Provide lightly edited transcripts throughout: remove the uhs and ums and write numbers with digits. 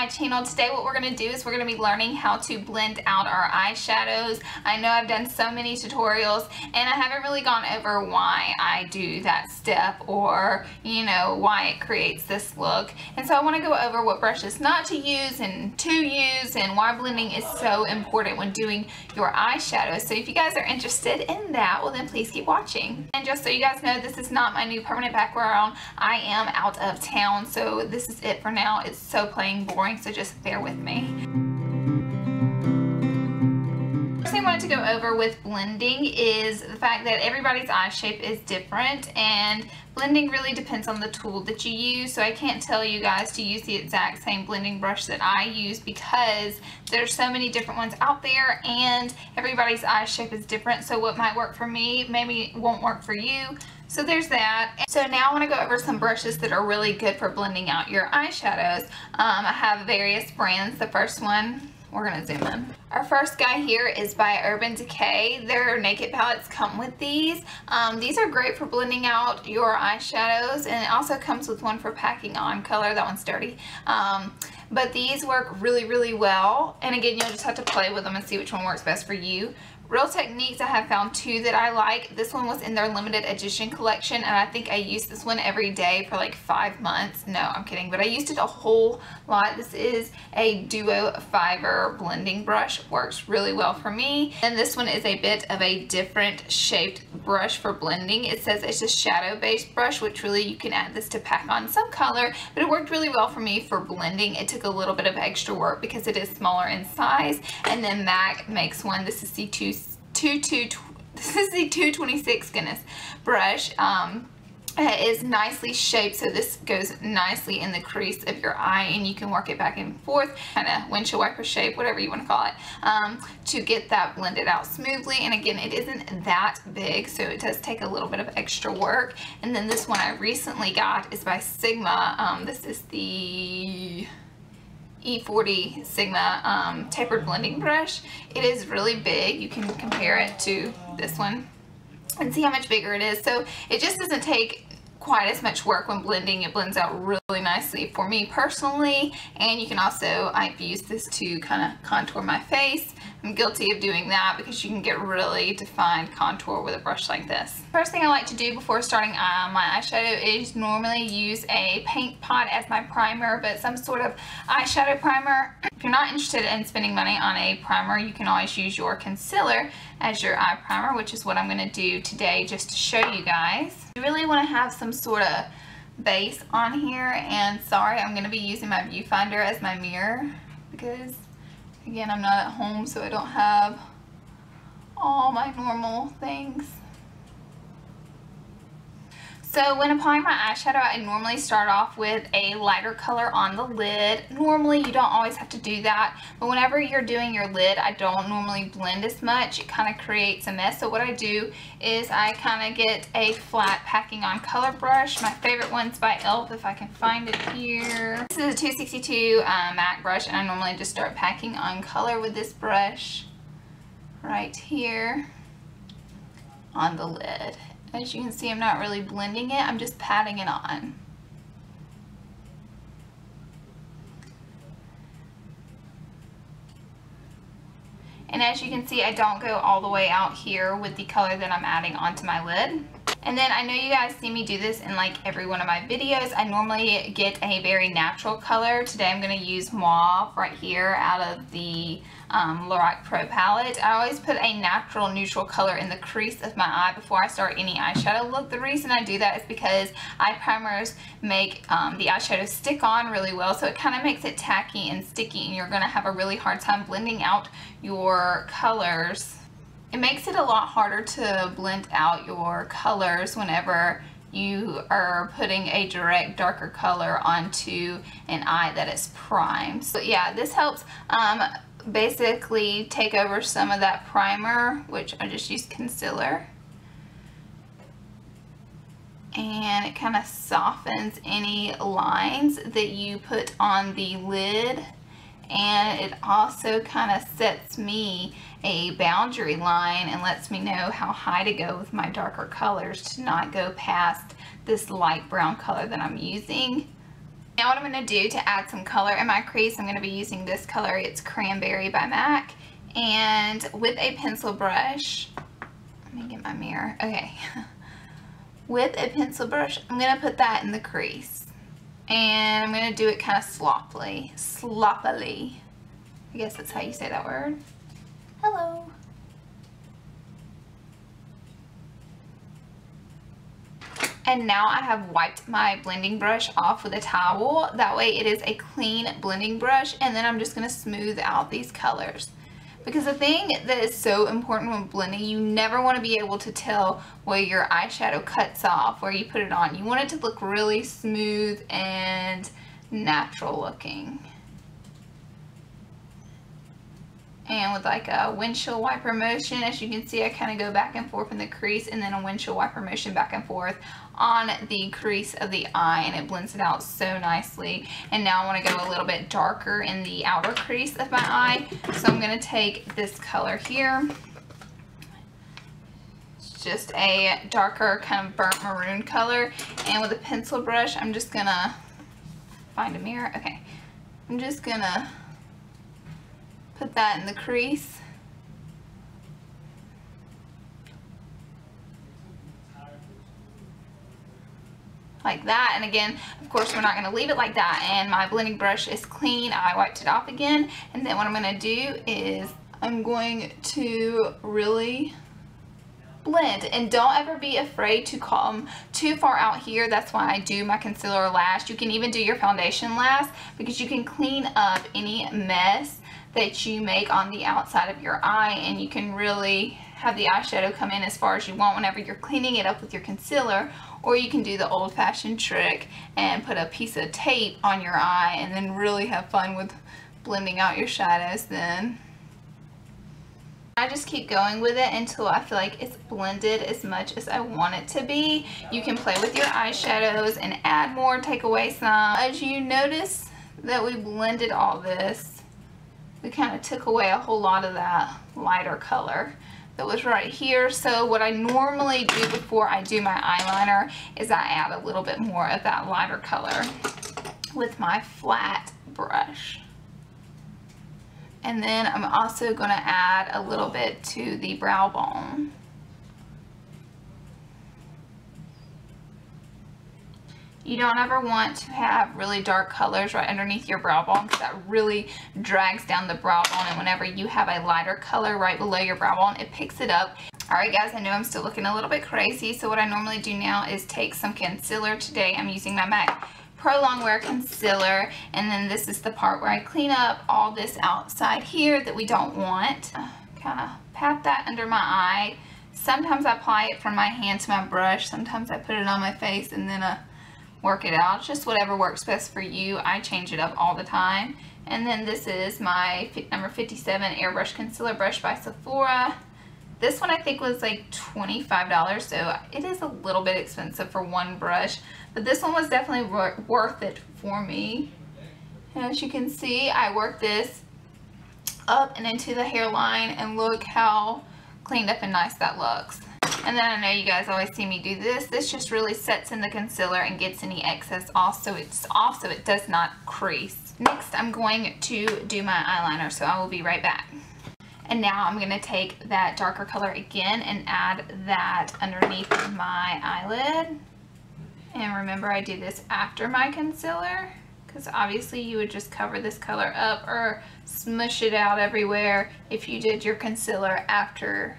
my channel. Today what we're going to do is we're going to be learning how to blend out our eyeshadows. I know I've done so many tutorials and I haven't really gone over why I do that step, or you know, why it creates this look. And so I want to go over what brushes not to use and to use, and why blending is so important when doing your eyeshadows. So if you guys are interested in that, well then please keep watching. And just so you guys know, this is not my new permanent background. I am out of town, so this is it for now. It's so plain boring, so just bear with me. First thing I wanted to go over with blending is the fact that everybody's eye shape is different, and blending really depends on the tool that you use. So I can't tell you guys to use the exact same blending brush that I use, because there's so many different ones out there and everybody's eye shape is different. So what might work for me maybe won't work for you. So there's that. So now I want to go over some brushes that are really good for blending out your eyeshadows. I have various brands. The first one, we're going to zoom in. Our first guy here is by Urban Decay. Their Naked palettes come with these. These are great for blending out your eyeshadows, and it also comes with one for packing on color. That one's dirty. But these work really, really well. And again, you'll just have to play with them and see which one works best for you. Real Techniques, I have found two that I like. This one was in their limited edition collection, and I think I used this one every day for like 5 months. No, I'm kidding, but I used it a whole lot. This is a duo fiber blending brush. Works really well for me. And this one is a bit of a different shaped brush for blending. It says it's a shadow based brush, which really you can add this to pack on some color, but it worked really well for me for blending. It took a little bit of extra work because it is smaller in size. And then MAC makes one. This is this is the 226, goodness, brush. It is nicely shaped, so this goes nicely in the crease of your eye, and you can work it back and forth, kind of windshield wiper shape, whatever you want to call it, to get that blended out smoothly. And again, it isn't that big, so it does take a little bit of extra work. And then this one I recently got is by Sigma. This is the E40 Sigma tapered blending brush. It is really big. You can compare it to this one and see how much bigger it is. So it just doesn't take quite as much work when blending. It blends out really nicely for me personally. And you can also, I've used this to kind of contour my face. I'm guilty of doing that because you can get really defined contour with a brush like this. First thing I like to do before starting my eyeshadow is normally use a paint pot as my primer, but some sort of eyeshadow primer. If you're not interested in spending money on a primer, you can always use your concealer as your eye primer, which is what I'm going to do today just to show you guys. You really want to have some sort of base on here, and sorry, I'm going to be using my viewfinder as my mirror because again, I'm not at home, so I don't have all my normal things. So when applying my eyeshadow, I normally start off with a lighter color on the lid. Normally, you don't always have to do that, but whenever you're doing your lid, I don't normally blend as much. It kind of creates a mess. So what I do is I kind of get a flat packing on color brush. My favorite one's by e.l.f. if I can find it here. This is a 262 MAC brush, and I normally just start packing on color with this brush right here on the lid. As you can see, I'm not really blending it, I'm just patting it on. And as you can see, I don't go all the way out here with the color that I'm adding onto my lid. And then I know you guys see me do this in like every one of my videos. I normally get a very natural color. Today I'm going to use Mauve right here out of the Lorac Pro palette. I always put a natural neutral color in the crease of my eye before I start any eyeshadow look. The reason I do that is because eye primers make the eyeshadow stick on really well, so it kind of makes it tacky and sticky, and you're going to have a really hard time blending out your colors. It makes it a lot harder to blend out your colors whenever you are putting a direct darker color onto an eye that is primed. So yeah, this helps basically take over some of that primer, which I just used concealer, and it kind of softens any lines that you put on the lid, and it also kind of sets me a boundary line and lets me know how high to go with my darker colors to not go past this light brown color that I'm using. Now what I'm going to do to add some color in my crease, I'm going to be using this color. It's Cranberry by MAC. And with a pencil brush, let me get my mirror. Okay. With a pencil brush, I'm going to put that in the crease. And I'm going to do it kind of sloppily. I guess that's how you say that word. Hello. And now I have wiped my blending brush off with a towel. That way it is a clean blending brush. And then I'm just going to smooth out these colors. Because the thing that is so important when blending, you never want to be able to tell where your eyeshadow cuts off, where you put it on. You want it to look really smooth and natural looking. And with like a windshield wiper motion, as you can see, I kind of go back and forth in the crease, and then a windshield wiper motion back and forth on the crease of the eye, and it blends it out so nicely. And now I want to go a little bit darker in the outer crease of my eye. So I'm going to take this color here. It's just a darker kind of burnt maroon color. And with a pencil brush, I'm just going to find a mirror. Okay. I'm just going to put that in the crease. Like that. And again, of course, we're not going to leave it like that. And my blending brush is clean. I wiped it off again. And then what I'm going to do is I'm going to really blend. And don't ever be afraid to come too far out here. That's why I do my concealer last. You can even do your foundation last, because you can clean up any mess that you make on the outside of your eye, and you can really have the eyeshadow come in as far as you want whenever you're cleaning it up with your concealer. Or you can do the old-fashioned trick and put a piece of tape on your eye and then really have fun with blending out your shadows then. I just keep going with it until I feel like it's blended as much as I want it to be. You can play with your eyeshadows and add more, take away some. As you notice that we blended all this, we kind of took away a whole lot of that lighter color that was right here. So what I normally do before I do my eyeliner is I add a little bit more of that lighter color with my flat brush. And then I'm also going to add a little bit to the brow bone. You don't ever want to have really dark colors right underneath your brow bone, because that really drags down the brow bone, and whenever you have a lighter color right below your brow bone, it picks it up. Alright guys, I know I'm still looking a little bit crazy, so what I normally do now is take some concealer. Today I'm using my MAC Pro Longwear Concealer, and then this is the part where I clean up all this outside here that we don't want. Kind of pat that under my eye. Sometimes I apply it from my hand to my brush, sometimes I put it on my face and then work it out. Just whatever works best for you. I change it up all the time. And then this is my number 57 Airbrush Concealer Brush by Sephora. This one I think was like $25, so it is a little bit expensive for one brush, but this one was definitely worth it for me. And as you can see, I work this up and into the hairline, and look how cleaned up and nice that looks. And then I know you guys always see me do this. This just really sets in the concealer and gets any excess off, so it does not crease. Next, I'm going to do my eyeliner, so I will be right back. And now I'm going to take that darker color again and add that underneath my eyelid. And remember, I do this after my concealer, because obviously you would just cover this color up or smush it out everywhere if you did your concealer after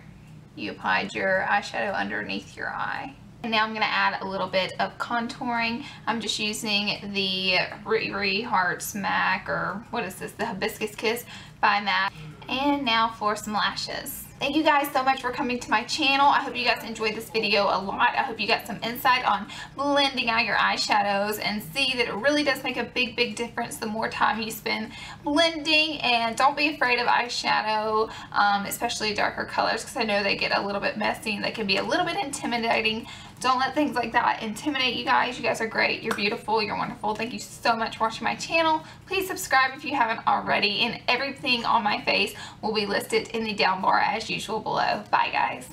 you applied your eyeshadow underneath your eye. And now I'm going to add a little bit of contouring. I'm just using the Riri Hearts MAC, or what is this, the Hibiscus Kiss by MAC. And now for some lashes. Thank you guys so much for coming to my channel. I hope you guys enjoyed this video a lot. I hope you got some insight on blending out your eyeshadows, and see that it really does make a big difference the more time you spend blending. And don't be afraid of eyeshadow, especially darker colors, because I know they get a little bit messy and they can be a little bit intimidating. Don't let things like that intimidate you guys. You guys are great. You're beautiful. You're wonderful. Thank you so much for watching my channel. Please subscribe if you haven't already, and everything on my face will be listed in the down bar as usual below. Bye guys.